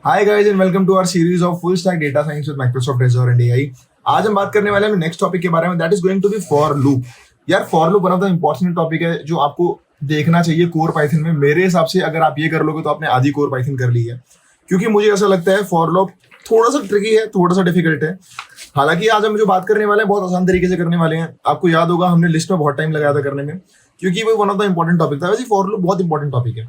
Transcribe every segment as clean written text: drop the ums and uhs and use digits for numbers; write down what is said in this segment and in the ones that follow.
Hi guys and welcome to our series of full stack data science with Microsoft Azure and AI. आज हम बात करने वाले हैं नेक्स्ट टॉपिक के बारे में, that is going to be for loop. यार for loop one of the important topic है जो आपको देखना चाहिए कोर पाइथन में। मेरे हिसाब से अगर आप ये कर लोगे तो आपने आधी कोर पाइथन कर ली है, क्योंकि मुझे ऐसा लगता है फॉर लूप थोड़ा सा ट्रिकी है, थोड़ा सा डिफिकल्ट है। हालांकि आज हम जो बात करने वाले हैं बहुत आसान तरीके से करने वाले हैं। आपको याद होगा हमने लिस्ट में बहुत टाइम लगाया था करने में, क्योंकि वो one of the important topic था। वैसे फॉर लूप बहुत इंपॉर्टेंट टॉपिक है।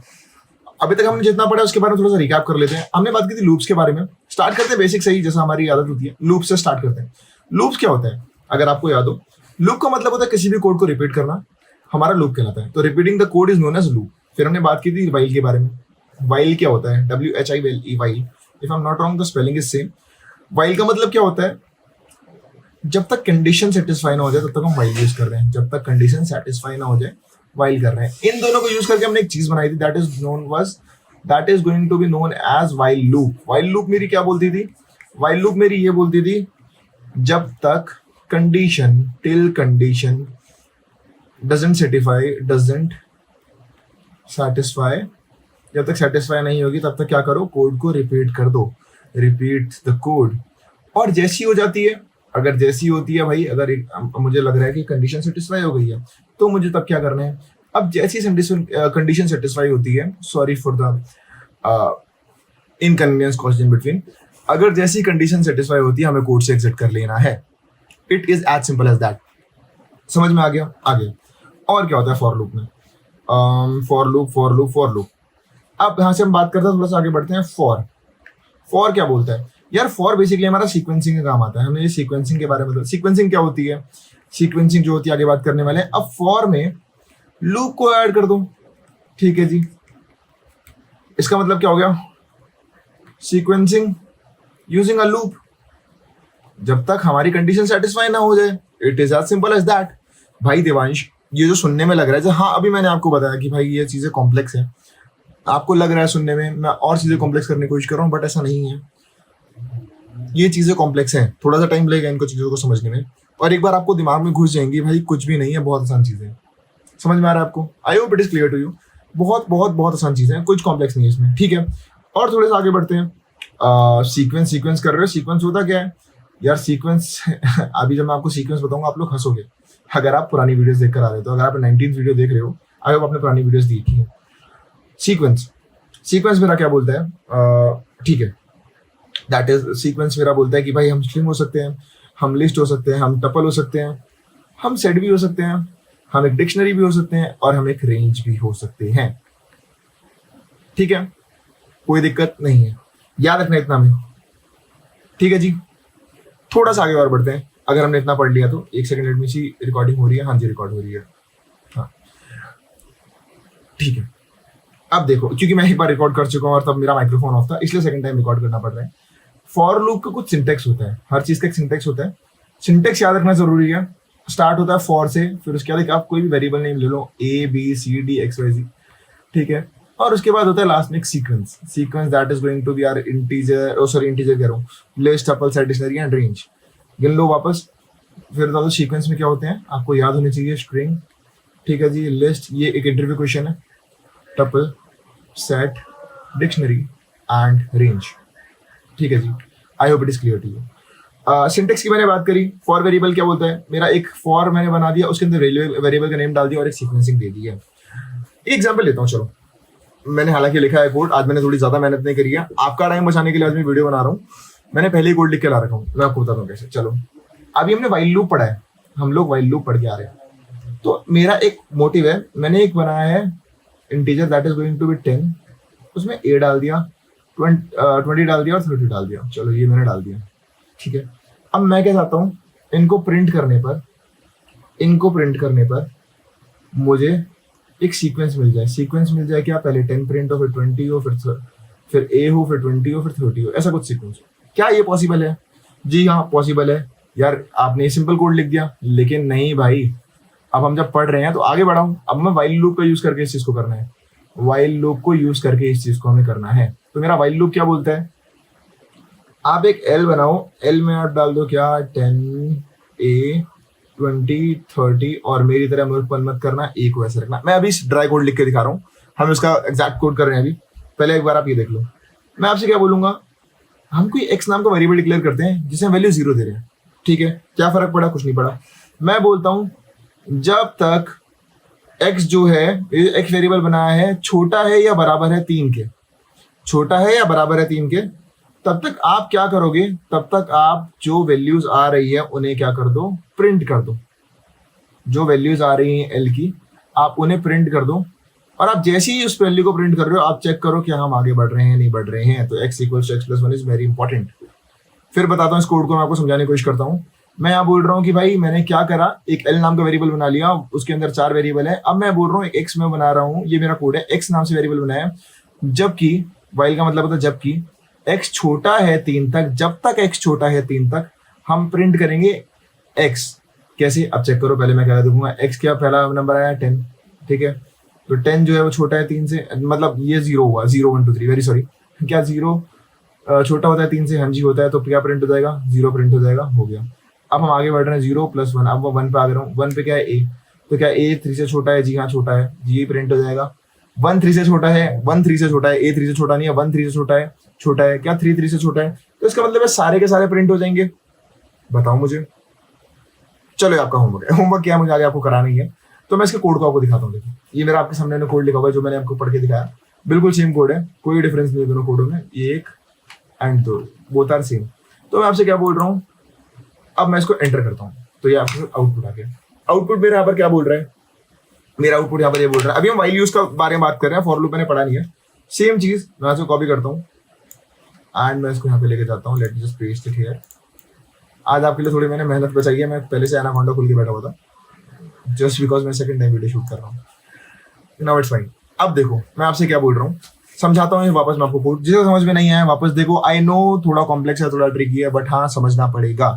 अभी तक हमने जितना पढ़ा उसके बारे में थोड़ा सा रिकैप कर लेते हैं। हमने बात की थी लूप्स के बारे में। स्टार्ट करते हैं बेसिक से ही, जैसा हमारी आदत होती है। लूप से स्टार्ट करते हैं। लूप्स क्या होता है अगर आपको याद हो? लूप का मतलब होता है किसी भी कोड को रिपीट करना, हमारा लूप कहलाता है। तो repeating the code is known as loop. फिर हमने बात की थी वाइल के बारे में। वाइल क्या होता है? WHILE, while. If I am not wrong the spelling is same. While का मतलब क्या होता है? जब तक कंडीशन सेटिस्फाई ना हो जाए तब तक हम वाइल यूज कर रहे हैं। जब तक कंडीशन सेटिस्फाई ना हो जाए वाइल कर रहे हैं। इन दोनों को यूज करके हमने एक चीज बनाई थी, that is going to be known as while loop. While loop मेरी क्या बोलती थी? वाइल लूप मेरी ये बोलती थी, जब तक condition till condition doesn't satisfy, जब तक सेटिस्फाई नहीं होगी तब तक क्या करो? कोड को रिपीट कर दो, रिपीट द कोड। और जैसी हो जाती है, अगर जैसी होती है भाई, अगर मुझे लग रहा है कि कंडीशन सेटिस्फाई हो गई है तो मुझे तब क्या करना है? अब जैसी कंडीशन सेटिस्फाई होती है, sorry for the inconvenience caused in between, अगर जैसी कंडीशन सेटिस्फाई होती है हमें कोड से एग्जिट कर लेना है। It is as simple as that. समझ में आ गया? और क्या होता है फॉर लूप में? For loop. अब यहाँ से हम बात करते हैं, थोड़ा सा आगे बढ़ते हैं। फॉर क्या बोलता है? यार फॉर बेसिकली हमारा सीक्वेंसिंग का काम आता है। हमने ये सीक्वेंसिंग के बारे में, सीक्वेंसिंग क्या होती है, सीक्वेंसिंग जो होती है आगे बात करने वाले हैं। अब फॉर में लूप को ऐड कर दो, ठीक है जी। इसका मतलब क्या हो गया? सीक्वेंसिंग यूजिंग अ लूप, जब तक हमारी कंडीशन सेटिस्फाई ना हो जाए। It is as simple as that. भाई देवांश, ये जो सुनने में लग रहा है, हाँ अभी मैंने आपको बताया कि भाई ये चीजें कॉम्प्लेक्स है, आपको लग रहा है सुनने में मैं और चीजें कॉम्प्लेक्स करने की कोशिश कर रहा हूँ, बट ऐसा नहीं है। ये चीजें कॉम्प्लेक्स हैं, थोड़ा सा टाइम लगेगा इनको चीजों को समझने में, और एक बार आपको दिमाग में घुस जाएंगी भाई कुछ भी नहीं है, बहुत आसान चीजें। समझ में आ रहा है आपको? I hope it is clear to you. बहुत बहुत बहुत आसान चीजें हैं, कुछ कॉम्प्लेक्स नहीं है इसमें, ठीक है। और थोड़े से आगे बढ़ते हैं। सीक्वेंस कर रहे हो। सीक्वेंस होता क्या है यार? सीक्वेंस अभी जब मैं आपको सीक्वेंस बताऊंगा आप लोग हंसोगे, अगर आप पुरानी वीडियोस देख कर आ रहे हो तो। अगर आप 19th वीडियो देख रहे हो, आई होप आपने पुरानी वीडियोस देखी है। सीक्वेंस मेरा क्या बोलता है? ठीक है, दैट इज सीक्वेंस मेरा बोलता है कि भाई हम स्ट्रिंग हो सकते हैं, हम लिस्ट हो सकते हैं, हम टपल हो सकते हैं, हम सेट भी हो सकते हैं, हम एक डिक्शनरी भी हो सकते हैं, और हम एक रेंज भी हो सकते हैं। ठीक है, कोई दिक्कत नहीं है, याद रखना इतना में, ठीक है जी। थोड़ा सा आगे और बढ़ते हैं। अगर हमने इतना पढ़ लिया तो एक सेकंड, लेट मी सी, रिकॉर्डिंग हो रही है? हाँ जी, रिकॉर्ड हो रही है। हाँ ठीक है। अब देखो, क्योंकि मैं एक बार रिकॉर्ड कर चुका हूँ और तब मेरा माइक्रोफोन ऑफ था, इसलिए सेकंड टाइम रिकॉर्ड करना पड़ रहा है। फॉर लूप का कुछ सिंटेक्स होता है, हर चीज का एक सिंटेक्स होता है। सिंटेक्स याद रखना जरूरी है। स्टार्ट होता है फॉर से, फिर उसके बाद आप कोई भी वेरिएबल नेम ले लो, ABCD XYZ, ठीक है। और उसके बाद होता है लास्ट में एक sequence that is going to be our integer, integer कह रहा हूँ, list, tuple, set, dictionary and range. गिन लो वापस, फिर बता दो सीक्वेंस में क्या होते हैं, आपको याद होने चाहिए। स्ट्रिंग, ठीक है जी, लिस्ट, ये एक इंटरव्यू क्वेश्चन है, tuple, set, dictionary and range, ठीक है जी। I hope it is clear to you. Syntax की मैंने बात करी। फॉर वेरिएबल क्या बोलता है? मेरा एक फॉर मैंने बना दिया, उसके अंदर वेरिएबल का नेम डाल दिया और एक सीक्वेंसिंग दे दी है। एक एग्जांपल लेता हूँ, चलो। मैंने हालांकि लिखा है कोड, आज मैंने थोड़ी ज्यादा मेहनत नहीं करी है, आपका टाइम बचाने के लिए आज मैं वीडियो बना रहा हूँ। मैंने पहले ही कोड लिख के ला रखा हूँ, मैं आपको बताता हूँ कैसे। चलो, अभी हमने वाइल लूप पढ़ा है, हम लोग वाइल लूप पढ़ के आ रहे हैं। तो मेरा एक मोटिव है, मैंने एक बनाया है integer that is going to be 10, उसमें A डाल दिया, 20 डाल दिया और 30 डाल दिया। चलो ये मैंने डाल दिया, ठीक है। अब मैं क्या चाहता हूँ, इनको प्रिंट करने पर मुझे एक सीक्वेंस मिल जाए क्या? पहले 10 प्रिंट हो, फिर 20 हो, फिर A हो, फिर 20 हो, फिर 30 हो, ऐसा कुछ सीक्वेंस हो। क्या ये पॉसिबल है? जी हाँ, पॉसिबल है। यार आपने सिंपल कोड लिख दिया, लेकिन नहीं भाई, अब हम जब पढ़ रहे हैं तो आगे बढ़ाऊं। अब मैं वाइल लूप का यूज करके इस चीज को करना है, हमें करना है। तो मेरा वाइल लूप क्या बोलता है? आप एक L बनाओ, L में आप डाल दो क्या? 10, A, 20, 30, और मेरी तरह मूर्खपन मत करना, A को ऐसे रखना। मैं अभी ड्राई कोड लिख के दिखा रहा हूँ, हम इसका एग्जैक्ट कोड कर रहे हैं अभी। पहले एक बार आप ये देख लो, मैं आपसे क्या बोलूंगा, हम कोई एक्स नाम का वेरिएबल डिक्लेयर करते हैं जिसे वैल्यू 0 दे रहे हैं, ठीक है, क्या फर्क पड़ा, कुछ नहीं पड़ा। मैं बोलता हूं जब तक एक्स जो है, एक्स वेरिएबल बनाया है, छोटा है या बराबर है 3 के, छोटा है या बराबर है 3 के, तब तक आप क्या करोगे, तब तक आप जो वैल्यूज आ रही है उन्हें क्या कर दो, प्रिंट कर दो। जो वैल्यूज आ रही हैं एल की, आप उन्हें प्रिंट कर दो। और आप जैसे ही उस वैल्यू को प्रिंट कर रहे हो, आप चेक करो कि हम आगे बढ़ रहे हैं, नहीं बढ़ रहे हैं। तो x equal to x plus 1 is very important. फिर बताता हूँ इस कोड को, मैं आपको समझाने की कोशिश करता हूँ। मैं यहाँ बोल रहा हूँ कि भाई मैंने क्या करा, एक एल नाम का वेरिएबल बना लिया, उसके अंदर 4 वेरिएबल है। अब मैं बोल रहा हूँ एक्स में बना रहा हूँ, ये मेरा कोड है, एक्स नाम से वेरिएबल बनाया, जबकि वाइल का मतलब होता है जबकि एक्स छोटा है 3 तक, जब तक एक्स छोटा है 3 तक हम प्रिंट करेंगे एक्स। कैसे, अब चेक करो, पहले मैं क्या देखूंगा, एक्स क्या पहला नंबर आया 10, ठीक है, तो 10 जो है वो छोटा है 3 से, मतलब ये 0 हुआ, 0 1 2 3, वेरी सॉरी, क्या 0 छोटा होता है 3 से, हाँ जी होता है, तो क्या प्रिंट हो जाएगा, 0 प्रिंट हो जाएगा, हो गया। अब हम आगे बढ़ रहे हैं 0 + 1, अब वो 1 पे आ रहा हूँ, 1 पे क्या है a, तो क्या a 3 से छोटा है, जी हाँ छोटा है, जी प्रिंट हो जाएगा। 1 3 से छोटा है, 1 3 से छोटा है, a 3 से छोटा नहीं है, 1 3 से छोटा है, छोटा है, क्या 3 3 से छोटा है, तो इसका मतलब है सारे के सारे प्रिंट हो जाएंगे। बताओ मुझे, चलो आपका होमवर्क है, होमवर्क क्या मुझे आगे आपको कराना ही है। तो मैं इसके कोड को आपको दिखाता हूँ। देखिए ये मेरा आपके सामने कोड लिखा हुआ है, जो मैंने आपको पढ़ के दिखाया, बिल्कुल सेम कोड है, कोई डिफरेंस नहीं है दोनों कोडों में, 1 एंड 2 बोथ आर सेम। तो मैं आपसे क्या बोल रहा हूँ, अब मैं इसको एंटर करता हूँ, तो ये आपके आउटपुट आ गया। आउटपुट मेरे यहाँ पर क्या बोल रहा है, मेरा आउटपुट यहाँ पर ये बोल रहा है, अभी हम वाइल यूज का बारे में बात कर रहे हैं, फॉर लूप मैंने पढ़ा नहीं है। सेम चीज मैं इसको कॉपी करता हूँ एंड मैं इसको यहाँ पे लेके जाता हूँ, let me just paste it here. आज आपके लिए थोड़ी मैंने मेहनत बचाई है, मैं पहले से एनाकोंडा खुल के बैठा हुआ था, जस्ट बिकॉज मैं सेकंड टाइम वीडियो शूट कर रहा हूँ। Now it's fine. अब देखो मैं आपसे क्या बोल रहा हूँ, समझाता हूँ वापस मैं आपको कोड, जिसे समझ में नहीं आया वापस देखो। आई नो थोड़ा कॉम्प्लेक्स है, थोड़ा ट्रिकी है, बट हाँ समझना पड़ेगा।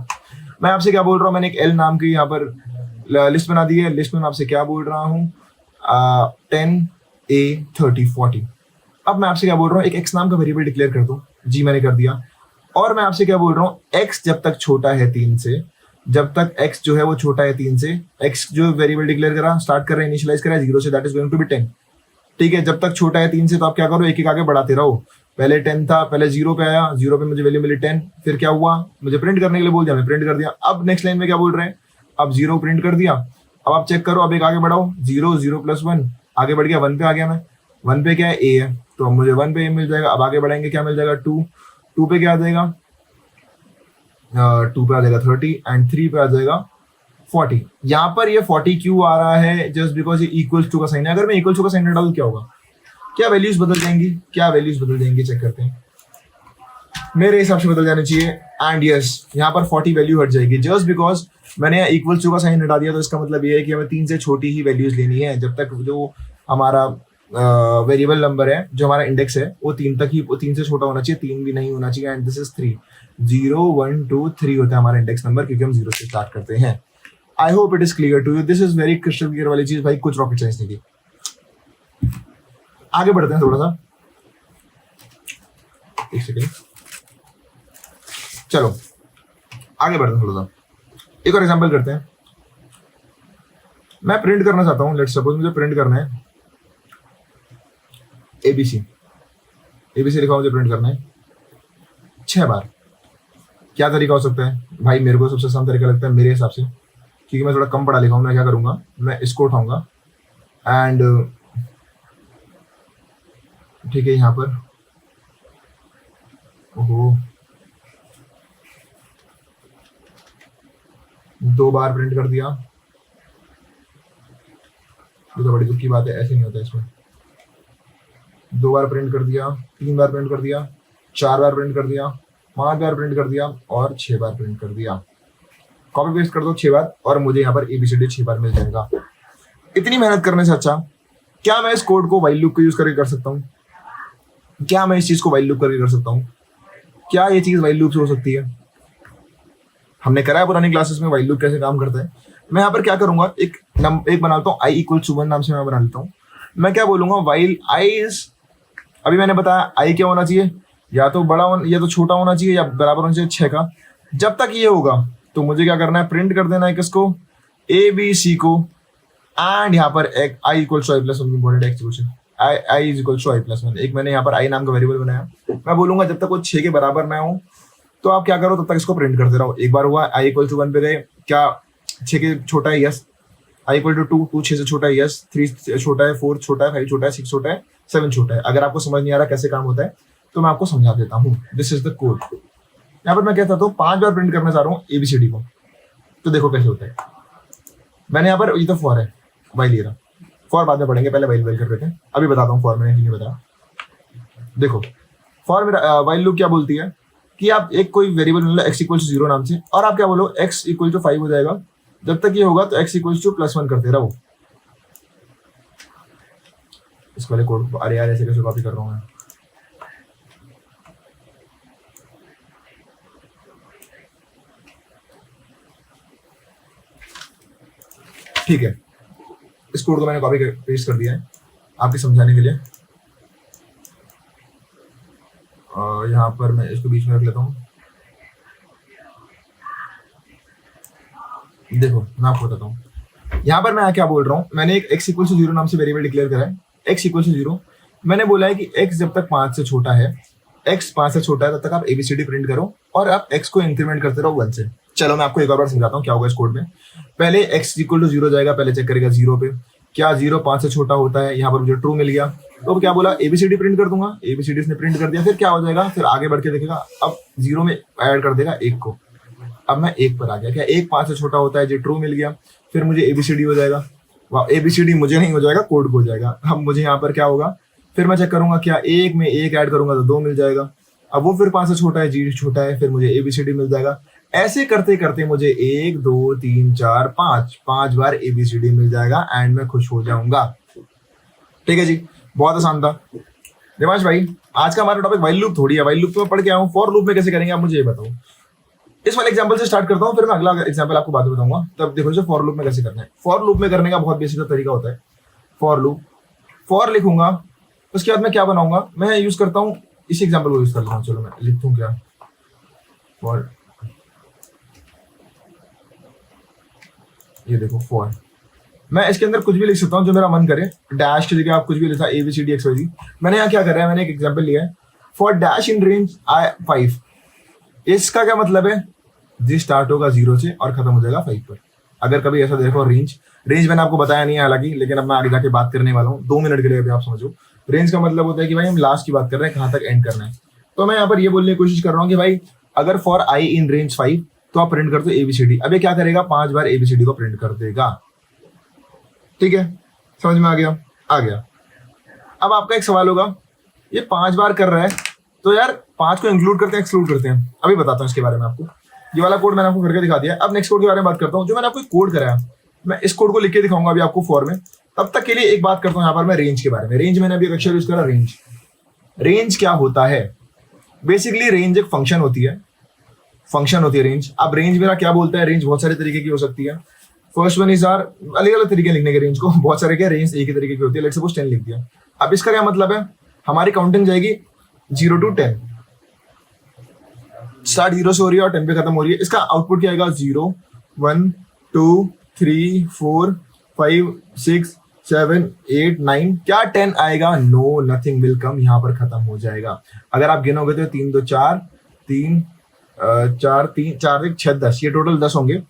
मैं आपसे क्या बोल रहा हूँ, मैंने एक एल नाम की यहाँ पर लिस्ट बना दी है। लिस्ट में मैं आपसे क्या बोल रहा हूँ, 10 A 30 40। अब मैं आपसे क्या बोल रहा हूँ, एक एक्स नाम का वेरिएबल डिक्लेयर कर दो, जी मैंने कर दिया। और मैं आपसे क्या बोल रहा हूँ, x जब तक छोटा है 3 से, जब तक x जो है वो छोटा है 3 से, x जो वेरिएबल डिक्लेयर करा, स्टार्ट कर रहा है, इनिशियलाइज करा है 0 से, that is going to be 10, ठीक है। जब तक छोटा है 3 से, तो आप क्या करो, एक एक आगे बढ़ाते रहो। पहले 10 था, पहले 0 पे आया, 0 पे मुझे वैल्यू मिली 10, फिर क्या हुआ, मुझे प्रिंट करने के लिए बोल दिया, मैं प्रिंट कर दिया। अब नेक्स्ट लाइन में क्या बोल रहे हैं, अब 0 प्रिंट कर दिया। अब आप चेक करो, अब एक आगे बढ़ाओ, 0 0 + 1 आगे बढ़ गया, 1 पे आ गया मैं, 1 पे क्या है, a है, तो अब मुझे 1 पे a मिल जाएगा। अब आगे बढ़ाएंगे, क्या मिल जाएगा, 2 2 पे क्या आ जाएगा, 2 पे आ जाएगा 30 एंड 3 पे आ जाएगा 40। यहाँ पर ये 40 क्यों आ रहा है, जस्ट बिकॉज ये इक्वल्स टू का साइन है। अगर मैं इक्वल्स टू का साइन डालूं क्या होगा, क्या वैल्यूज बदल जाएंगी, क्या वैल्यूज बदल जाएंगी, चेक करते हैं। मेरे हिसाब से बदल जानी चाहिए, एंड यस यहाँ पर 40 वैल्यू हट जाएगी, जस्ट बिकॉज मैंने यहाँ इक्वल्स टू का साइन हटा दिया। तो इसका मतलब ये है कि हमें 3 से छोटी ही वैल्यूज लेनी है, जब तक जो हमारा वेरिएबल नंबर है, जो हमारा इंडेक्स है, वो 3 तक ही, 3 से छोटा होना चाहिए, 3 भी नहीं होना चाहिए। एंड दिस इज 3, 0 1 2 3 होता है हमारा इंडेक्स नंबर, क्योंकि हम 0 से स्टार्ट करते हैं। I hope it is clear to you, this is very crystal clear वाली चीज भाई, कुछ रॉकेट साइंस नहीं थी। आगे बढ़ते हैं थोड़ा सा, एक सेकेंड, चलो आगे बढ़ते हैं थोड़ा सा, एक और एग्जांपल करते हैं। मैं प्रिंट करना चाहता हूँ, लेट्स सपोज मुझे प्रिंट करना है ABC, ABC लिखा मुझे प्रिंट करना है 6 बार। क्या तरीका हो सकता है भाई, मेरे को सबसे आसान तरीका लगता है मेरे हिसाब से, क्योंकि मैं थोड़ा कम पढ़ा लिखा हूँ। मैं क्या करूंगा, मैं इसको उठाऊंगा एंड ठीक है, यहाँ पर ओहो 2 बार प्रिंट कर दिया, तो बड़ी दुख की बात है, ऐसे नहीं होता इसमें। 2 बार प्रिंट कर दिया, 3 बार प्रिंट कर दिया, 4 बार प्रिंट कर दिया, 5 बार प्रिंट कर दिया और 6 बार प्रिंट कर दिया। कॉपी पेस्ट कर दो 6 बार और मुझे यहाँ पर ABCD 6 बार मिल जाएगा। इतनी मेहनत करने से अच्छा क्या मैं इस कोड को वाइल लूप को यूज करके कर सकता हूँ, क्या मैं इस चीज को वाइल लूप करके कर सकता हूँ, क्या ये चीज वाइल लूप से हो सकती है। हमने करा है पुरानी क्लासेस में वाइल लूप कैसे काम करता है। मैं यहाँ पर क्या करूंगा, एक बना लेता हूँ, i = 1 नाम से मैं बना लेता हूँ। मैं क्या बोलूंगा, वाइल i इज, अभी मैंने बताया i क्या होना चाहिए, या तो बड़ा या तो छोटा होना चाहिए, या बराबर होना चाहिए 6 का। जब तक ये होगा तो मुझे क्या करना है, प्रिंट कर देना है किसको, ABC को, एंड यहाँ पर i = i + 1 important i is equal to i plus one. एक मैंने यहाँ पर आई नाम का वेरिएबल बनाया, मैं बोलूंगा जब तक वो 6 के बराबर ना हो तो आप क्या करो, तब तक इसको प्रिंट करते रहो। एक बार हुआ आई इक्वल टू 1 पे गए, क्या 6 के छोटा है, यस। आई इक्वल टू 2, 2 6 से छोटा है, यस। 3 छोटा है, 4 छोटा है, 5 छोटा है, 6 छोटा है, 7 छोटा है। अगर आपको समझ नहीं आ रहा कैसे काम होता है तो मैं आपको समझा देता हूँ। This is the code. यहाँ पर मैं कहता हूँ 5 बार प्रिंट करना चाह रहा हूँ एबीसीडी को, तो देखो कैसे होता है। मैंने यहाँ पर ये तो फॉर है, वाइल ले रहा, फॉर बाद में पढ़ेंगे, पहले वाइल वाइल कर रहे थे, अभी बताता हूँ फॉर मैंने नहीं बताया। देखो फॉर मेरा वाइल लूप क्या बोलती है कि आप एक कोई वेरिएबल मान लो x इक्वल टू 0 नाम से, और आप क्या बोलो x इक्वल टू 5 हो जाएगा। जब तक ये होगा तो x इक्वल टू +1 करते रहो। इस वाले कोड को, अरे यार ऐसे कैसे कॉपी कर रहा हूँ मैं। ठीक है, इस कोड को मैंने कॉपी पेस्ट कर दिया है आपके समझाने के लिए। यहाँ पर मैं इसको बीच में रख लेता हूँ। देखो मैं आपको बताता हूँ यहाँ पर मैं क्या बोल रहा हूँ। मैंने एक x इक्वल टू 0 नाम से वेरिएबल डिक्लेयर करा है। x इक्वल टू 0 मैंने बोला है कि x जब तक 5 से छोटा है, x 5 से छोटा है, तब तक आप एबीसीडी प्रिंट करो और आप x को इंक्रीमेंट करते रहो 1 से। चलो मैं आपको एक और बार समझाता हूँ क्या होगा इस कोड में। पहले x इक्वल टू 0 जाएगा, पहले चेक करेगा 0 पे, क्या 0 5 से छोटा होता है। यहाँ पर मुझे ट्रू मिल गया, तो क्या बोला एबीसीडी प्रिंट कर दूंगा। एबीसीडी इसने प्रिंट कर दिया, फिर क्या हो जाएगा, फिर आगे बढ़ के देखेगा, अब 0 में ऐड कर देगा 1 को। अब मैं 1 पर आ गया, क्या 1 5 से छोटा होता है, जो ट्रू मिल गया, फिर मुझे एबीसीडी हो जाएगा। वाह, एबीसीडी मुझे नहीं हो जाएगा, कोड को हो जाएगा। अब मुझे यहाँ पर क्या होगा, फिर मैं चेक करूंगा क्या 1 में 1 ऐड करूंगा तो 2 मिल जाएगा। अब वो फिर 5 से छोटा है, जी छोटा है, फिर मुझे एबीसीडी मिल जाएगा। ऐसे करते करते मुझे 1 2 3 4 5 बार एबीसीडी मिल जाएगा एंड मैं खुश हो जाऊंगा। ठीक है जी, बहुत आसान था। देवांश भाई आज का हमारा टॉपिक वाइल लूप थोड़ी है, वाइल लूप में पढ़ के आया हूँ, फॉर लूप में कैसे करेंगे आप मुझे ये बताओ। इस वाले एग्जांपल से स्टार्ट करता हूँ, फिर मैं अगला एग्जांपल आपको बाद में बताऊंगा। तब देखो फॉर लूप में कैसे करना है। फॉर लूप में करने का बहुत बेसिक तरीका होता है। फॉर लूप, फॉर लिखूंगा, उसके बाद मैं क्या बनाऊंगा, मैं यूज करता हूँ इस एग्जांपल को यूज कर लेता हूँ। चलो मैं लिखता हूँ क्या, फॉर, ये देखो फॉर, मैं इसके अंदर कुछ भी लिख सकता हूँ जो मेरा मन करे। डैश की जगह आप कुछ भी लिखा, एबीसीडी एक्सवाईजी। मैंने यहाँ क्या कर रहा है, मैंने एक एग्जांपल लिया है, फॉर डैश इन रेंज 5। इसका क्या मतलब है, जी स्टार्ट होगा 0 से और खत्म हो जाएगा 5 पर। अगर कभी ऐसा देखो रेंज मैंने आपको बताया नहीं है हालांकि, लेकिन अब मैं आगे जाके बात करने वाला हूँ 2 मिनट के लिए, अभी आप समझो। रेंज का मतलब होता है कि भाई हम लास्ट की बात कर रहे हैं, कहाँ तक एंड करना है। तो मैं यहाँ पर ये बोलने की कोशिश कर रहा हूँ कि भाई अगर फॉर आई इन रेंज 5 तो आप प्रिंट कर दो एबीसीडी। अब ये क्या करेगा, 5 बार एबीसीडी को प्रिंट कर देगा। ठीक है, समझ में आ गया? आ गया। अब आपका एक सवाल होगा, ये 5 बार कर रहा है तो यार 5 को इंक्लूड करते हैं एक्सक्लूड करते हैं? अभी बताता हूँ इसके बारे में आपको। ये वाला कोड मैंने आपको करके दिखा दिया। अब नेक्स्ट कोड के बारे में बात करता हूँ, जो मैंने आपको कोड कराया, मैं इस कोड को लिख के दिखाऊंगा अभी आपको फॉर में। तब तक के लिए एक बात करता हूँ यहाँ पर मैं रेंज के बारे में। रेंज मैंने अभी अक्षर यूज करा, रेंज क्या होता है? बेसिकली रेंज एक फंक्शन होती है, रेंज। अब रेंज मेरा क्या बोलता है, रेंज बहुत सारे तरीके की हो सकती है। फर्स्ट वन इज आर, अलग अलग तरीके लिखने के रेंज को, बहुत सारे क्या, रेंज एक ही तरीके की होती है। लेट्स सपोज 10 लिख दिया। अब इसका क्या मतलब है, हमारी काउंटिंग जाएगी 0 to 10, स्टार्ट 0 से हो रही है और 10 पे खत्म हो रही है। इसका आउटपुट क्या आएगा, 0 1 2 3 4 5 6 7 8 9, क्या 10 आएगा? नो, नथिंग विल कम, यहाँ पर खत्म हो जाएगा। अगर आप गिनोगे तो 3 2 4 3 4 3 4 1 6 10, ये टोटल 10 होंगे।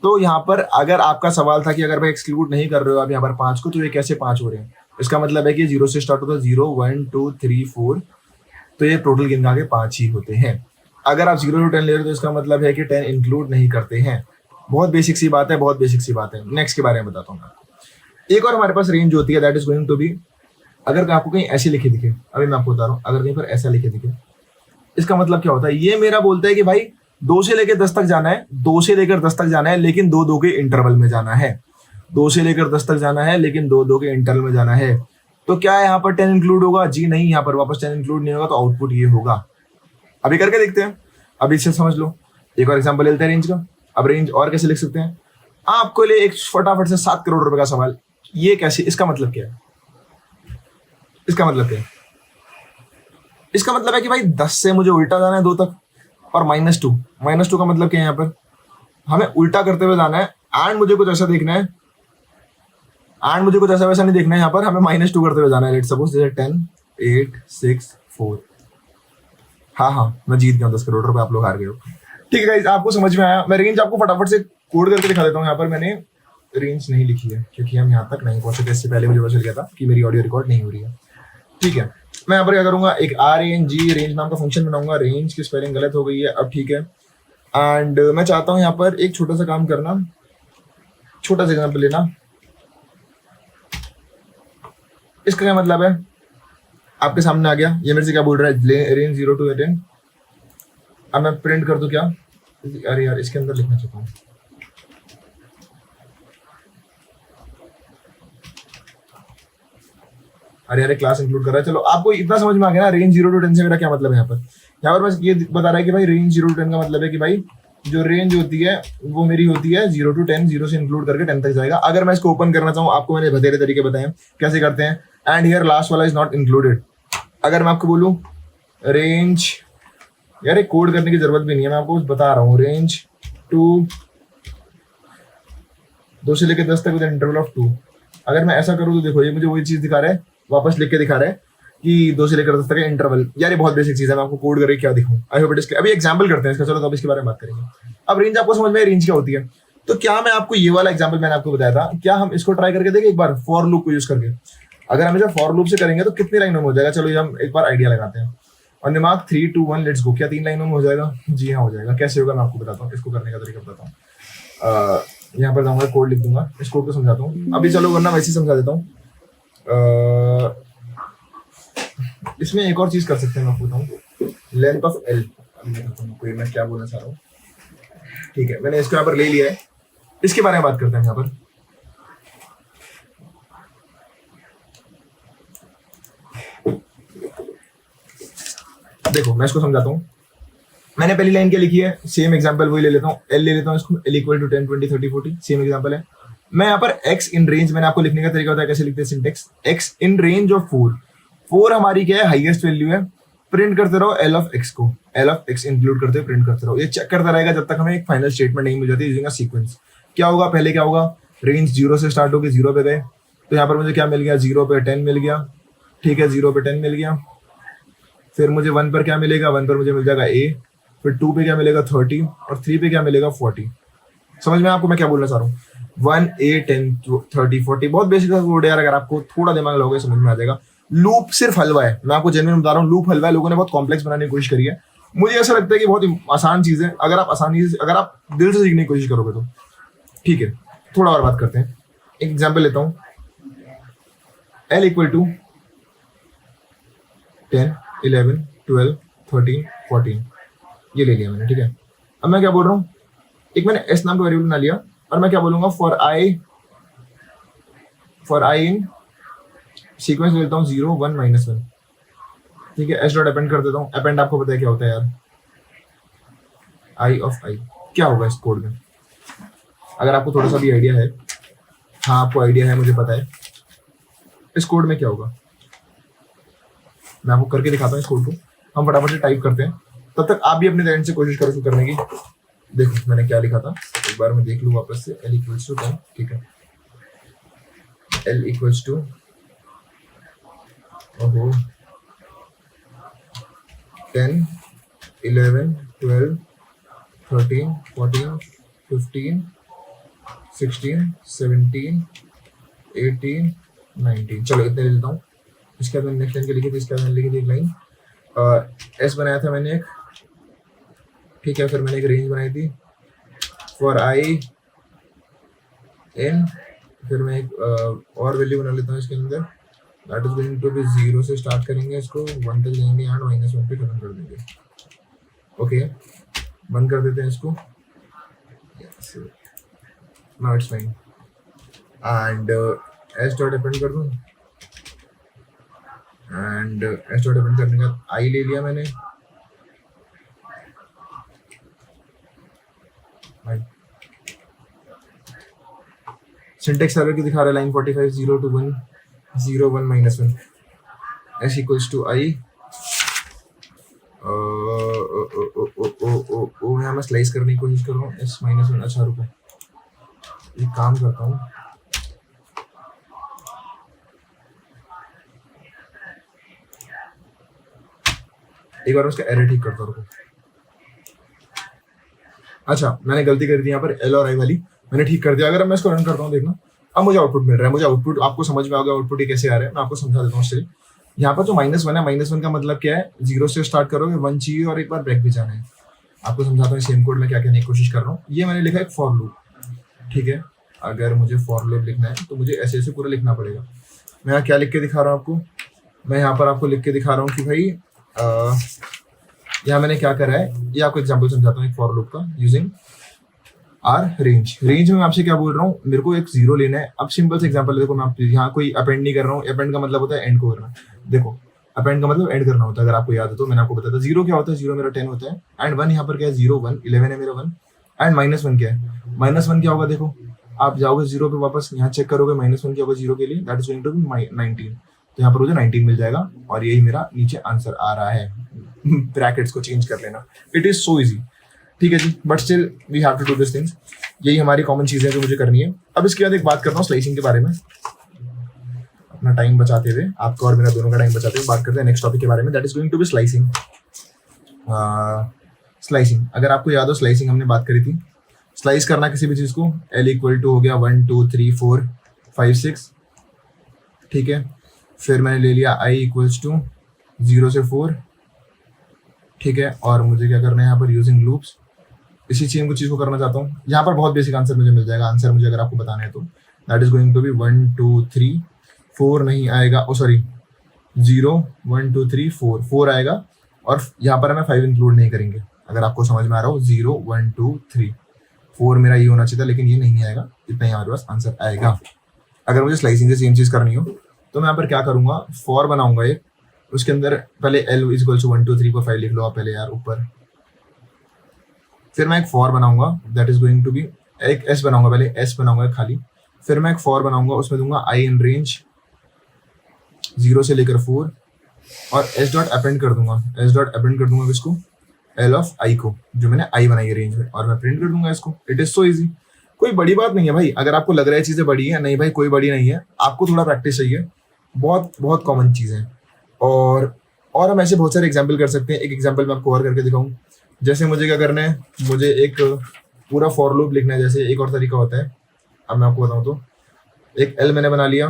तो यहाँ पर अगर आपका सवाल था कि अगर भाई एक्सक्लूड नहीं कर रहे हो आप यहाँ पर 5 को, तो ये कैसे 5 हो रहे हैं? इसका मतलब है कि 0 से स्टार्ट होता है, 0 1 2 3 4, तो ये टोटल गिन के 5 ही होते हैं। अगर आप 0 to 10 ले रहे हो तो इसका मतलब है कि 10 इंक्लूड नहीं करते हैं। बहुत बेसिक सी बात है, बहुत बेसिक सी बात है। नेक्स्ट के बारे में बताता हूँ आपको। एक और हमारे पास रेंज होती है, that is going to be, अगर आपको कहीं ऐसे लिखे दिखे, अभी मैं आपको बता रहा हूँ, अगर कहीं पर ऐसा लिखे दिखे, इसका मतलब क्या होता है? ये मेरा बोलता है कि भाई 2 से लेकर 10 तक जाना है, 2 से लेकर 10 तक जाना है, लेकिन 2 के इंटरवल में जाना है। 2 से लेकर 10 तक जाना है, लेकिन 2 के इंटरवल में जाना है। तो क्या यहाँ पर 10 इंक्लूड होगा? जी नहीं, यहाँ पर वापस 10 इंक्लूड नहीं होगा, तो आउटपुट ये होगा। अभी करके देखते हैं, अभी इससे समझ लो। एक और एग्जांपल लेते हैं रेंज का। अब रेंज और कैसे लिख सकते हैं? आपको लिए एक फटाफट से 7 करोड़ रुपए का सवाल, ये कैसे, इसका मतलब क्या है? इसका मतलब क्या है? इसका मतलब है कि भाई 10 से मुझे उल्टा जाना है 2 तक, और -2 का मतलब क्या है? यहाँ पर हमें उल्टा करते हुए जाना है, एंड मुझे कुछ ऐसा देखना है एंड मुझे कुछ ऐसा वैसा नहीं देखना है, यहाँ पर हमें -2 करते हुए जाना है। लेट सपोज जैसे 10 8 6 4। हाँ हाँ मैं जीत गया 10 करोड़ रुपए, आप लोग हार गए हो। ठीक है गाइस, आपको समझ में आया। मैं रेंज आपको फटाफट से कोड करके दिखा देता हूँ। यहाँ पर मैंने रेंज नहीं लिखी है क्योंकि हम यहाँ तक नहीं पहुंचे थे, इससे पहले मुझे पता चल गया था कि मेरी ऑडियो रिकॉर्ड नहीं हो रही है। ठीक है, मैं यहाँ पर क्या करूंगा, एक RNG रेंज नाम का फंक्शन बनाऊंगा। रेंज की स्पेलिंग गलत हो गई है अब, ठीक है। एंड मैं चाहता हूँ यहाँ पर एक छोटा सा काम करना, छोटा सा एग्जाम्पल लेना। इसका क्या मतलब है आपके सामने आ गया। ये मेरे से क्या बोल रहा है, रेंज 0 to 10। अब मैं प्रिंट कर दूं क्या, अरे यार इसके अंदर लिखना चाहता हूँ। अरे यार क्लास इंक्लूड कर रहा है। चलो आपको इतना समझ में आ गया ना, रेंज 0 to 10 से मेरा क्या मतलब है। यहाँ पर बस ये बता रहा है कि भाई रेंज 0 to 10 का मतलब है कि भाई जो रेंज होती है वो मेरी होती है 0 to 10, 0 से इंक्लूड करके 10 तक जाएगा। अगर मैं इसको ओपन करना चाहूँ, आपको मैंने बतेरे तरीके बताए कैसे करते हैं। एंड हियर लास्ट वाला इज नॉट इंक्लूडेड। अगर मैं आपको बोलूँ रेंज, यार एक कोड करने की जरूरत भी नहीं है, मैं आपको बता रहा हूँ। रेंज 2 से लेकर 10 तक विद इंटरवल ऑफ 2। अगर मैं ऐसा करूँ तो देखो ये मुझे वही चीज दिखा रहा है, वापस लिख के दिखा रहा है कि 2 से लेकर 10 तक का इंटरवल। यार ये बहुत बेसिक चीज है, मैं आपको कोड करके क्या दिखाऊं। आई होप इट इज, अभी एग्जांपल करते हैं इसका। चलो तो अब इसके बारे में बात करेंगे। अब रेंज आपको समझ में, रेंज क्या होती है। तो क्या मैं आपको ये वाला एग्जांपल मैंने आपको बताया था, क्या हम इसको ट्राई करके देखें एक बार फॉर लूप को यूज करके। अगर हम इसे फॉर लूप से करेंगे तो कितनी लाइनों में हो जाएगा। चलो ये हम एक बार आइडिया लगाते हैं और दिमाग 3 2 1 लेट्स गो। क्या 3 लाइनों में हो जाएगा? जी हाँ हो जाएगा। कैसे होगा मैं आपको बताता हूँ, इसको करने का तरीका बताता हूँ। यहाँ पर जाऊंगा, कोड लिख दूंगा, इस कोड को समझाता हूँ अभी। चलो वरना वैसे ही समझा देता हूँ। इसमें एक और चीज कर सकते हैं, मैं आपको बताऊँ। लेंथ ऑफ एल, अभी बताता हूँ कोई मैं क्या बोलना चाह रहा हूँ। ठीक है, मैंने इसको यहाँ पर ले लिया है, इसके बारे में बात करते हैं यहाँ पर। देखो मैं इसको समझाता हूँ। मैंने पहली लाइन क्या लिखी है, सेम एग्जांपल वही ले लेता हूँ, एल ले लेता हूँ इसको। L equal to 10 20 30 40, same example है। मैं यहाँ पर एक्स इन रेंज, मैंने आपको लिखने का तरीका बताया कैसे लिखते हैं syntax. X in range of 4 हमारी क्या है, हाईएस्ट वैल्यू है। प्रिंट करते रहो एल ऑफ एक्स को, एल ऑफ एक्स इंक्लूड करते हुए प्रिंट करते रहो। ये चेक करता रहेगा जब तक हमें एक फाइनल स्टेटमेंट नहीं मिल जाती यूजिंग अ सीक्वेंस। क्या होगा, पहले क्या होगा, रेंज 0 से स्टार्ट होगी, 0 पे गए तो यहाँ पर मुझे क्या मिल गया, 0 पे 10 मिल गया। ठीक है, 0 पे 10 मिल गया। फिर मुझे 1 पर क्या मिलेगा, 1 पर मुझे मिल जाएगा ए। फिर 2 पे क्या मिलेगा 30 और 3 पे क्या मिलेगा 40। समझ में आपको मैं क्या बोलना चाह रहा हूँ। 1 8 10 30 40 बहुत बेसिक कोड है यार, अगर आपको थोड़ा दिमाग लगाओगे समझ में आ जाएगा। लूप सिर्फ हलवा है, मैं आपको जेन्युइन बता रहा हूँ, लूप हलवा है। लोगों ने बहुत कॉम्प्लेक्स बनाने की कोशिश करी है। मुझे ऐसा लगता है कि बहुत आसान चीज है अगर आप आसानी से, अगर आप दिल से सीखने की कोशिश करोगे तो। ठीक है, थोड़ा और बात करते हैं। एक एग्जाम्पल लेता हूँ, एल इक्वल टू 10 11 12 13 14 ये ले लिया मैंने। ठीक है, अब मैं क्या बोल रहा हूँ, एक मैंने एस नाम का वेरिएबल बना लिया और मैं क्या बोलूंगा, फॉर आई इन सीक्वेंस लेता हूँ 0 1 -1। ठीक है, एस डॉट अपेंड कर देता हूँ। अपेंड आपको पता है क्या होता है यार, आई ऑफ आई। क्या होगा इस कोड में, अगर आपको थोड़ा सा भी आइडिया है। हाँ आपको आइडिया है, मुझे पता है। इस कोड में क्या होगा मैं आपको करके दिखाता हूँ। इस कोड को हम फटाफट से टाइप करते हैं, तब तक आप भी अपने एंड से कोशिश करो इसको करने की। देखो मैंने क्या लिखा था, एक बार मैं देख लूँ वापस से। एल इक्वल्स टू 10, ठीक है, एल इक्वल्स टू 10 11 12 13 14 15 16 17 18 19। चलो इतने ले लेता हूँ। इसके बाद मैंने नेक्स्ट लाइन के लिखी थी, इसके बाद मैंने लिखी थी एक लाइन एस बनाया था मैंने एक। ठीक है, फिर मैंने एक रेंज बनाई थी फॉर आई इन, फिर मैं एक और वैल्यू बना लेता हूँ इसके अंदर, that is going to be 0 से स्टार्ट करेंगे, इसको 1 तक जाएंगे एंड -1 पे खत्म कर देंगे। ओके, बंद कर देते हैं इसको। Now it's fine and S dot append कर दूँ एंड एस डॉट अपेंड करने का आई ले लिया मैंने। सिंटेक्स एरर की दिखा रहा है line 45 0 to 1 0 1 -1 s equals to I. यहाँ मैं स्लाइस करने की कोशिश कर रहा हूँ s -1। अच्छा रुको, एक काम करता हूँ, एक बार मैं उसका एरर ठीक करता हूँ, रुको। अच्छा, मैंने गलती कर दी यहाँ पर, एल और आई वाली मैंने ठीक कर दिया। अगर मैं इसको रन करता हूँ, देखना अब मुझे आउटपुट मिल रहा है। मुझे आउटपुट आपको समझ में आ गया आउटपुट ये कैसे आ रहा है, मैं आपको समझा देता हूँ उससे। यहाँ पर जो -1 है, -1 का मतलब क्या है, 0 से स्टार्ट करोगे, 1 चाहिए और एक बार ब्रेक भी जाना है। आपको समझाता हूँ सेम कोड में क्या कहने की कोशिश कर रहा हूँ। ये मैंने लिखा है फॉर लूप, ठीक है। अगर मुझे फॉर लूप लिखना है तो मुझे ऐसे ऐसे पूरा लिखना पड़ेगा। मैं यहाँ क्या लिख के दिखा रहा हूँ आपको, मैं यहाँ पर आपको लिख के दिखा रहा हूँ कि भाई यहाँ मैंने क्या करा है, ये आपको एग्जाम्पल समझाता हूँ एक फॉर लूप का यूजिंग आर रेंज। रेंज में मैं आपसे क्या बोल रहा हूँ, मेरे को एक 0 लेना है। अब सिंपल से एग्जांपल देखो, मैं यहाँ कोई अपेंड नहीं कर रहा हूँ। अपेंड का मतलब होता है एंड को करना। देखो, अपेंड का मतलब एंड करना होता है, अगर आपको याद हो तो मैंने आपको बताया था। 0 क्या होता है, 0 मेरा 10 होता है, एंड 1 यहाँ पर क्या है, 0 1 11 है मेरा 1, एंड -1 क्या है, -1 क्या होगा, देखो आप जाओगे 0 पे वापस, यहाँ चेक करोगे -1 क्या होगा 0 के लिए, that is going to be 19। तो यहाँ पर मुझे 19 मिल जाएगा और यही मेरा नीचे आंसर आ रहा है। ब्रैकेट्स को चेंज कर लेना, इट इज सो इजी, ठीक है जी। But still we have to do this things. यही हमारी कॉमन चीजें हैं जो मुझे करनी है। अब इसके बाद एक बात करता हूँ स्लाइसिंग के बारे में, अपना टाइम बचाते हुए, आपका और मेरा दोनों का टाइम बचाते हुए बात करते हैं नेक्स्ट टॉपिक के बारे में, that is going to be slicing. Slicing, अगर आपको याद हो स्लाइसिंग हमने बात करी थी। स्लाइस करना किसी भी चीज को, L इक्वल टू हो गया 1 2 3 4 5 6, ठीक है। फिर मैंने ले लिया I इक्वल्स टू 0 से 4, ठीक है। और मुझे क्या करना है यहाँ पर, यूजिंग लूप्स, इसी चीज को करना चाहता हूँ। यहाँ पर बहुत बेसिक आंसर मुझे मिल जाएगा। आंसर मुझे अगर आपको बताना है तो that is going to be 1 2 3 4 नहीं आएगा, ओ सॉरी 0 1 2 3 4 4 आएगा, और यहाँ पर हमें 5 इंक्लूड नहीं करेंगे। अगर आपको समझ में आ रहा हो, 0 1 2 3 4 मेरा ये होना चाहिए था, लेकिन ये नहीं आएगा, इतना ही हमारे पास आंसर आएगा। अगर मुझे स्लाइसिंग से सेम चीज करनी हो तो मैं यहाँ पर क्या करूंगा, फॉर बनाऊंगा एक, उसके अंदर पहले L इक्वल टू 1 2 3 4 5 लिख लो आप पहले यार ऊपर। फिर मैं एक फॉर बनाऊंगा, that is going to be, एक एस बनाऊंगा, पहले एस बनाऊंगा खाली। फिर मैं एक फॉर बनाऊंगा, उसमें दूंगा I इन रेंज 0 से लेकर 4, और एस डॉट अपेंड कर दूंगा, एस डॉट अपेंड कर दूंगा किसको, L ऑफ I को, जो मैंने I बनाई है रेंज में, और मैं प्रिंट कर दूंगा इसको। इट इज सो इजी, कोई बड़ी बात नहीं है भाई। अगर आपको लग रहा है चीजें बड़ी है, नहीं भाई कोई बड़ी नहीं है, आपको थोड़ा प्रैक्टिस चाहिए। बहुत बहुत कॉमन चीज है। और हम ऐसे बहुत सारे एग्जाम्पल कर सकते हैं। एक एग्जाम्पल मैं आपको और करके दिखाऊं, जैसे मुझे क्या करना है, मुझे एक पूरा फॉर लूप लिखना है। जैसे एक और तरीका होता है, अब मैं आपको बताऊं तो, एक L मैंने बना लिया,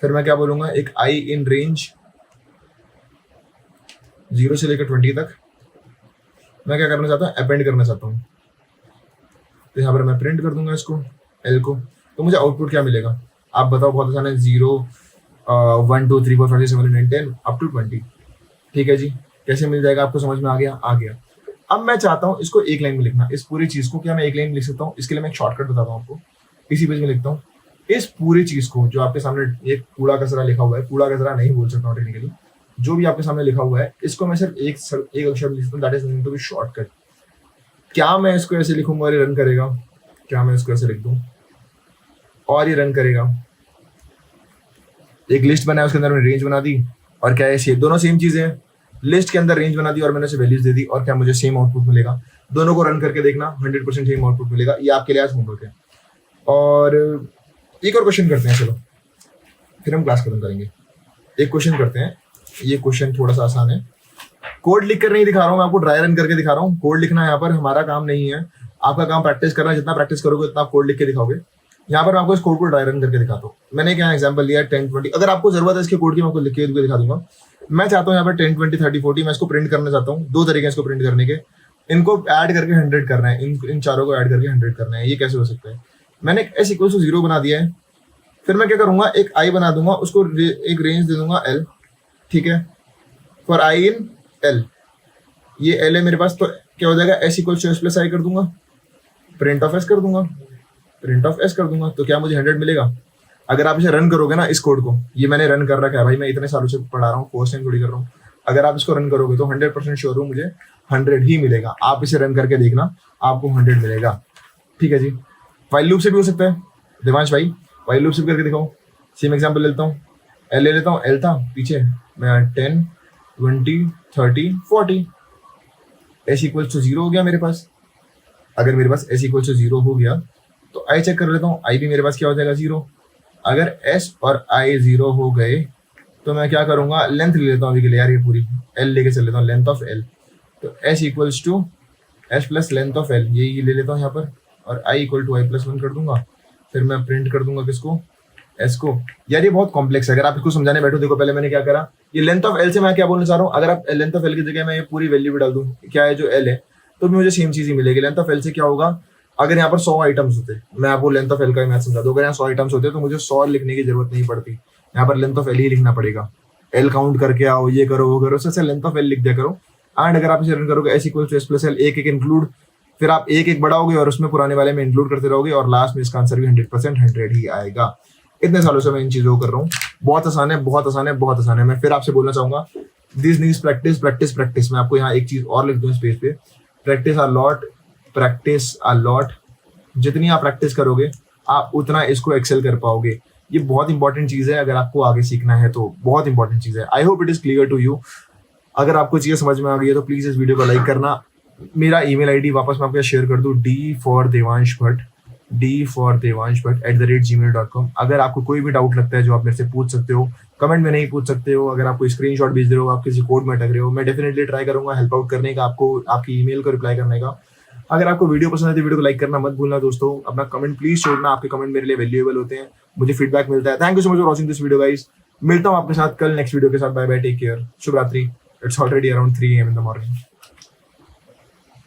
फिर मैं क्या बोलूंगा, एक I इन रेंज 0 से लेकर 20 तक मैं क्या करना चाहता हूँ, अपेंड करना चाहता हूँ। तो यहाँ पर मैं प्रिंट कर दूंगा इसको, L को। तो मुझे आउटपुट क्या मिलेगा, आप बताओ, बहुत आसान है, 0 1 2 3 4 5 6 7 8 9 10 अप टू 20, ठीक है जी। कैसे मिल जाएगा, आपको समझ में आ गया, आ गया। अब मैं चाहता हूँ इसको एक लाइन में लिखना, इस पूरी चीज को। क्या मैं एक लाइन में लिख सकता हूँ? इसके लिए मैं एक शॉर्टकट बताता हूँ आपको, इसी पेज में लिखता हूँ। इस पूरी चीज को, जो आपके सामने एक कूड़ा कचरा लिखा हुआ है, कूड़ा कचरा नहीं बोल सकता हूँ टेक्निकली, जो भी आपके सामने लिखा हुआ है, इसको मैं सिर्फ एक अक्षर लिख सकता हूँ, that is going to be shortcut. क्या मैं इसको ऐसे लिखूंगा और ये रन करेगा? क्या मैं इसको ऐसे लिख दूं और ये रन करेगा? एक लिस्ट बनाया, उसके अंदर मैंने रेंज बना दी, और क्या है, दोनों सेम चीजें हैं। लिस्ट के अंदर रेंज बना दी और मैंने उसे वैल्यूज दे दी, और क्या मुझे सेम आउटपुट मिलेगा? दोनों को रन करके देखना, 100% सेम आउटपुट मिलेगा। ये आपके लिए आज होमवर्क है। और एक और क्वेश्चन करते हैं, चलो फिर हम क्लास खत्म करेंगे। एक क्वेश्चन करते हैं, ये क्वेश्चन थोड़ा सा आसान है। कोड लिख कर नहीं दिखा रहा हूँ मैं आपको, ड्राई रन करके दिखा रहा हूँ। कोड लिखना यहाँ पर हमारा काम नहीं है, आपका काम प्रैक्टिस करना। जितना प्रैक्टिस करोगे उतना आप कोड लिख के दिखाओगे। यहाँ पर मैं आपको इस कोड को ड्राई रन करके दिखाता हूँ। मैंने क्या एग्जांपल लिया है 10 20। अगर आपको जरूरत है इसके कोड की, मैं आपको लिख के दिखा दूंगा। मैं चाहता हूँ यहाँ पर 10 20 30 40 मैं इसको प्रिंट करना चाहता हूँ। दो तरीके हैं इसको प्रिंट करने के, इनको ऐड करके 100 करना है, इन चारों को ऐड करके 100 करना है। ये कैसे हो सकता है? मैंने एस इक्वल टू 0 बना दिया है। फिर मैं क्या करूंगा, एक आई बना दूंगा, उसको एक रेंज दे दूंगा L, ठीक है, फॉर आई इन L। ये L है मेरे पास, तो क्या हो जाएगा, S equal to S plus I कर दूंगा, प्रिंट ऑफ एस कर दूंगा, प्रिंट ऑफ एस कर दूंगा। तो क्या मुझे 100 मिलेगा? अगर आप इसे रन करोगे ना, इस कोड को, ये मैंने रन कर रखा है भाई, मैं इतने सालों से पढ़ा रहा हूँ, फर्स्ट टाइम थोड़ी कर रहा हूँ। अगर आप इसको रन करोगे तो 100% श्योर हूँ मुझे 100 ही मिलेगा। आप इसे रन करके देखना, आपको 100 मिलेगा, ठीक है जी। वाइल लूप से भी हो सकता है देवांश भाई, वाइल लूप से भी करके दिखाओ। सेम एग्जाम्पल लेता हूँ, L ले लेता हूँ, L था पीछे, मैं 10 20 30 40, एस इक्वल टू 0 हो गया मेरे पास। अगर मेरे पास एस इक्वल टू 0 हो गया तो आई चेक कर लेता हूँ, आई भी मेरे पास क्या हो जाएगा 0। अगर एस और आई 0 हो गए तो मैं क्या करूंगा, लेंथ ले लेता हूँ अभी के लिए यार, ये पूरी एल लेके चल लेता हूँ, लेंथ ऑफ एल। तो s equals to S plus length of l, यही ले लेता हूँ यहाँ पर, और i equal to i plus 1 कर दूंगा। फिर मैं प्रिंट कर दूंगा किसको, एस को। यार ये बहुत कॉम्प्लेक्स है, अगर आप इसको समझाने बैठो, देखो पहले मैंने क्या करा, ये लेंथ ऑफ एल से मैं क्या बोलना चाह रहा हूँ, अगर आप लेंथ ऑफ एल की जगह मैं ये पूरी वैल्यू भी डाल दूँ, क्या है जो एल है, तो भी मुझे सेम चीज ही मिलेगी। लेंथ ऑफ एल से क्या होगा, अगर यहाँ पर 100 आइटम्स होते, मैं आपको लेंथ ऑफ एल का मैथ समझा दूं, अगर यहाँ 100 आइटम्स होते तो मुझे 100 लिखने की जरूरत नहीं पड़ती, यहाँ पर लेंथ ऑफ एल ही लिखना पड़ेगा। एल काउंट करके आओ, ये करो वो करो, सबसे लेंथ ऑफ एल लिख दिया करो। एंड अगर आप इसे रन करोगे s equal to S plus l, एक एक इंक्लूड, फिर आप एक एक बढ़ाओगे और उसमें पुराने वाले में इंक्लूड करते रहोगे, और लास्ट में इसका आंसर भी 100% 100 ही आएगा। इतने सालों से मैं इन चीजों को कर रहा हूँ, बहुत आसान है, बहुत आसान है, बहुत आसान है। मैं फिर आपसे बोलना चाहूंगा, this needs practice practice practice. मैं आपको यहाँ एक चीज और लिख दूँ इस पेज पे, practice a lot, practice a lot. जितनी आप प्रैक्टिस करोगे आप उतना इसको एक्सेल कर पाओगे। ये बहुत इंपॉर्टेंट चीज है, अगर आपको आगे सीखना है तो बहुत इंपॉर्टेंट चीज है। I hope it is clear to you. अगर आपको चीजें समझ में आ गई है तो प्लीज इस वीडियो को लाइक करना। मेरा ईमेल आईडी वापस मैं आपको शेयर कर दूं, d4devansh@gmail.com। अगर आपको कोई भी डाउट लगता है जो आप मेरे से पूछ सकते हो, कमेंट में नहीं पूछ सकते हो, अगर आपको स्क्रीनशॉट भेज रहे हो, आप किसी कोड में अटक रहे हो, मैं डेफिनेटली ट्राई करूंगा हेल्प आउट करने का, आपको आपकी ईमेल को रिप्लाई करने का। अगर आपको वीडियो पसंद है तो वीडियो को लाइक करना मत भूलना दोस्तों। अपना कमेंट प्लीज छोड़ना, आपके कमेंट मेरे लिए वैल्यूएबल होते हैं, मुझे फीडबैक मिलता है। Thank you so much for watching this video guys. मिलता हूँ आपके साथ कल नेक्स्ट वीडियो के साथ। बाय बाय, टेक केयर, शुभ रात्रि। It's already around 3 AM in the morning.